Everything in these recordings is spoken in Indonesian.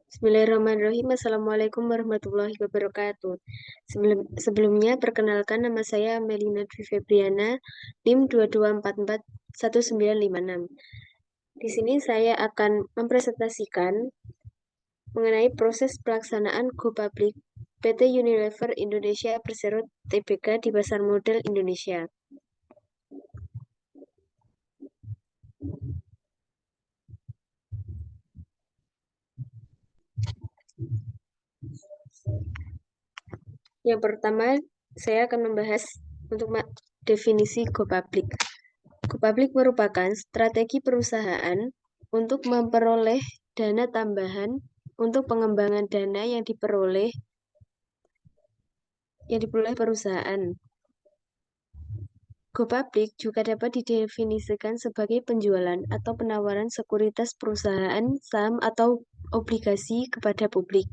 Bismillahirrahmanirrahim. Assalamualaikum warahmatullahi wabarakatuh. Sebelumnya, perkenalkan nama saya Melina Dwi Febriana, NIM 22441956. Di sini saya akan mempresentasikan mengenai proses pelaksanaan Go Public PT Unilever Indonesia Persero Tbk di Pasar Modal Indonesia. Yang pertama, saya akan membahas untuk definisi Go Public. Go Public merupakan strategi perusahaan untuk memperoleh dana tambahan untuk pengembangan dana yang diperoleh perusahaan. Go Public juga dapat didefinisikan sebagai penjualan atau penawaran sekuritas perusahaan, saham atau obligasi kepada publik.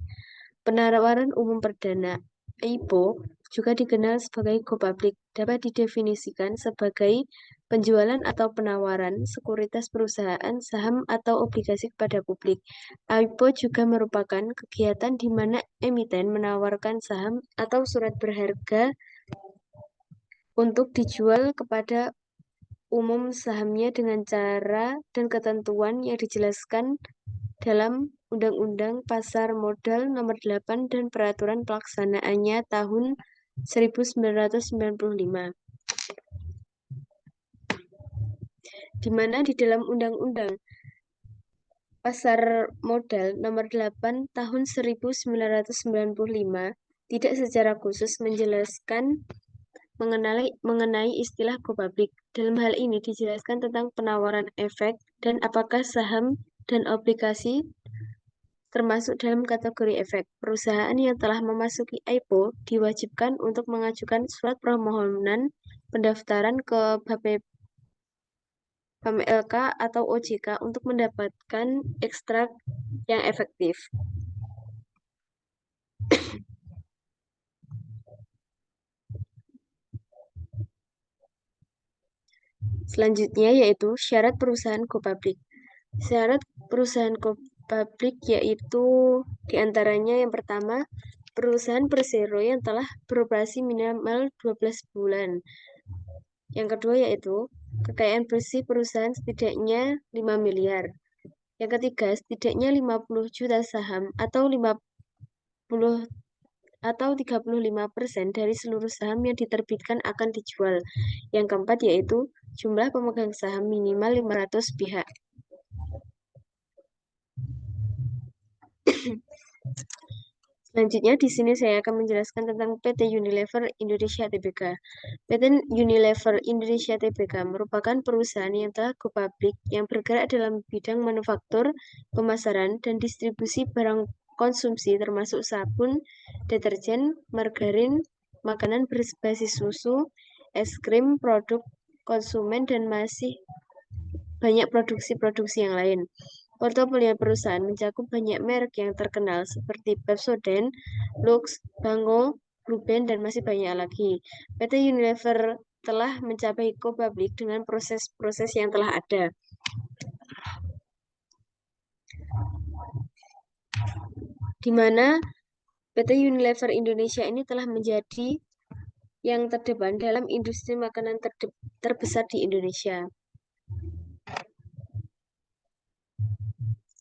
Penawaran umum perdana (IPO) juga dikenal sebagai Go Public, dapat didefinisikan sebagai penjualan atau penawaran sekuritas perusahaan, saham atau obligasi kepada publik. IPO juga merupakan kegiatan di mana emiten menawarkan saham atau surat berharga untuk dijual kepada umum sahamnya dengan cara dan ketentuan yang dijelaskan dalam Undang-Undang Pasar Modal Nomor 8 dan Peraturan Pelaksanaannya Tahun 1995. Di mana di dalam Undang-Undang Pasar Modal Nomor 8 Tahun 1995 tidak secara khusus menjelaskan mengenai istilah Go Public. Dalam hal ini dijelaskan tentang penawaran efek dan apakah saham dan obligasi termasuk dalam kategori efek. Perusahaan yang telah memasuki IPO diwajibkan untuk mengajukan surat permohonan pendaftaran ke BAPELK atau OJK untuk mendapatkan ekstrak yang efektif. Selanjutnya yaitu syarat perusahaan Go Public. Syarat perusahaan Go Public yaitu diantaranya yang pertama, perusahaan Persero yang telah beroperasi minimal 12 bulan. Yang kedua yaitu kekayaan bersih perusahaan setidaknya 5 miliar. Yang ketiga, setidaknya 50 juta saham atau 35% dari seluruh saham yang diterbitkan akan dijual. Yang keempat yaitu jumlah pemegang saham minimal 500 pihak. Selanjutnya di sini saya akan menjelaskan tentang PT Unilever Indonesia Tbk. PT Unilever Indonesia Tbk merupakan perusahaan yang telah go public yang bergerak dalam bidang manufaktur, pemasaran, dan distribusi barang konsumsi termasuk sabun, deterjen, margarin, makanan berbasis susu, es krim, produk konsumen, dan masih banyak produksi-produksi yang lain. Portofolio perusahaan mencakup banyak merek yang terkenal seperti Pepsodent, Lux, Bango, Blueband, dan masih banyak lagi. PT Unilever telah mencapai go public dengan proses-proses yang telah ada. Di mana PT Unilever Indonesia ini telah menjadi yang terdepan dalam industri makanan terbesar di Indonesia.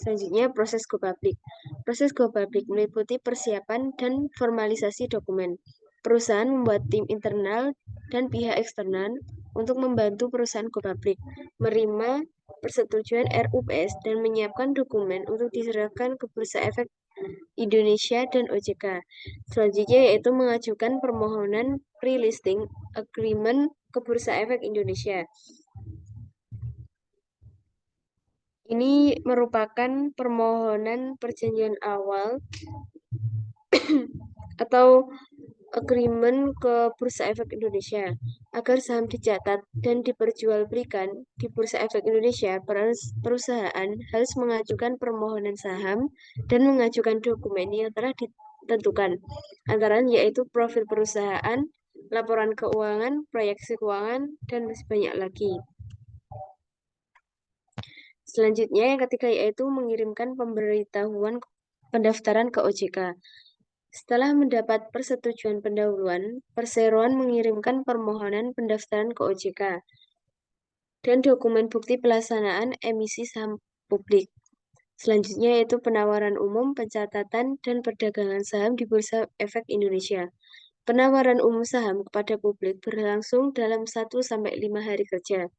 Selanjutnya, proses go public. Proses go public meliputi persiapan dan formalisasi dokumen. Perusahaan membuat tim internal dan pihak eksternal untuk membantu perusahaan go public menerima persetujuan RUPS dan menyiapkan dokumen untuk diserahkan ke Bursa Efek Indonesia dan OJK. Selanjutnya yaitu mengajukan permohonan pre-listing agreement ke Bursa Efek Indonesia. Ini merupakan permohonan perjanjian awal atau agreement ke Bursa Efek Indonesia. Agar saham dicatat dan diperjualbelikan di Bursa Efek Indonesia, perusahaan harus mengajukan permohonan saham dan mengajukan dokumen yang telah ditentukan, antara yaitu profil perusahaan, laporan keuangan, proyeksi keuangan, dan masih banyak lagi. Selanjutnya yang ketiga yaitu mengirimkan pemberitahuan pendaftaran ke OJK. Setelah mendapat persetujuan pendahuluan, perseroan mengirimkan permohonan pendaftaran ke OJK dan dokumen bukti pelaksanaan emisi saham publik. Selanjutnya yaitu penawaran umum, pencatatan, dan perdagangan saham di Bursa Efek Indonesia. Penawaran umum saham kepada publik berlangsung dalam 1-5 hari kerja.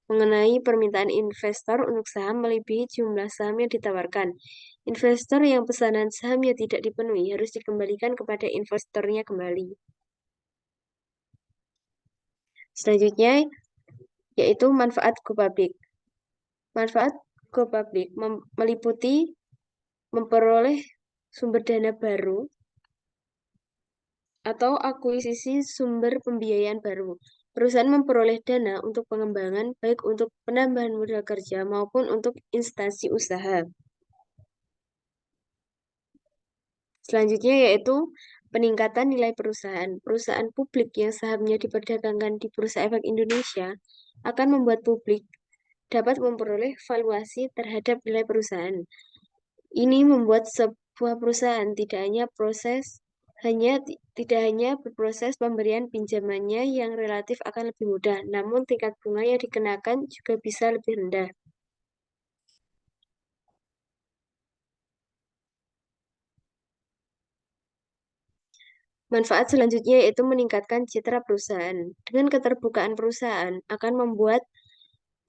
Mengenai permintaan investor untuk saham melebihi jumlah saham yang ditawarkan. Investor yang pesanan sahamnya tidak dipenuhi harus dikembalikan kepada investornya kembali. Selanjutnya yaitu manfaat go public. Manfaat go public meliputi memperoleh sumber dana baru atau akuisisi sumber pembiayaan baru. Perusahaan memperoleh dana untuk pengembangan baik untuk penambahan modal kerja maupun untuk instansi usaha. Selanjutnya yaitu peningkatan nilai perusahaan. Perusahaan publik yang sahamnya diperdagangkan di Bursa Efek Indonesia akan membuat publik dapat memperoleh valuasi terhadap nilai perusahaan. Ini membuat sebuah perusahaan tidak hanya berproses pemberian pinjamannya yang relatif akan lebih mudah, namun tingkat bunga yang dikenakan juga bisa lebih rendah. Manfaat selanjutnya yaitu meningkatkan citra perusahaan. Dengan keterbukaan perusahaan akan membuat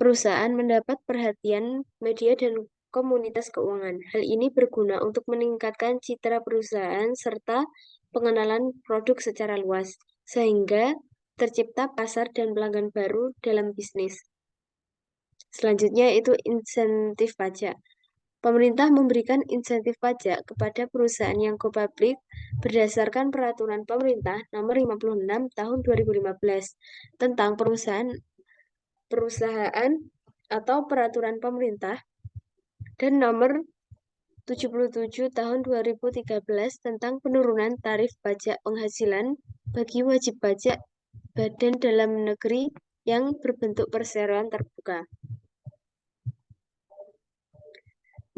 perusahaan mendapat perhatian media dan komunitas keuangan. Hal ini berguna untuk meningkatkan citra perusahaan serta pengenalan produk secara luas, sehingga tercipta pasar dan pelanggan baru dalam bisnis. Selanjutnya itu insentif pajak. Pemerintah memberikan insentif pajak kepada perusahaan yang go public berdasarkan peraturan pemerintah nomor 56 tahun 2015 tentang perusahaan atau peraturan pemerintah dan nomor 77 tahun 2013 tentang penurunan tarif pajak penghasilan bagi wajib pajak badan dalam negeri yang berbentuk perseroan terbuka.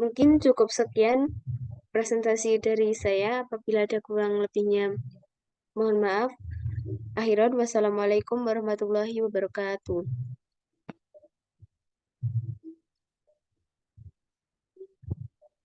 Mungkin cukup sekian presentasi dari saya. Apabila ada kurang lebihnya, mohon maaf. Akhiran, wassalamualaikum warahmatullahi wabarakatuh.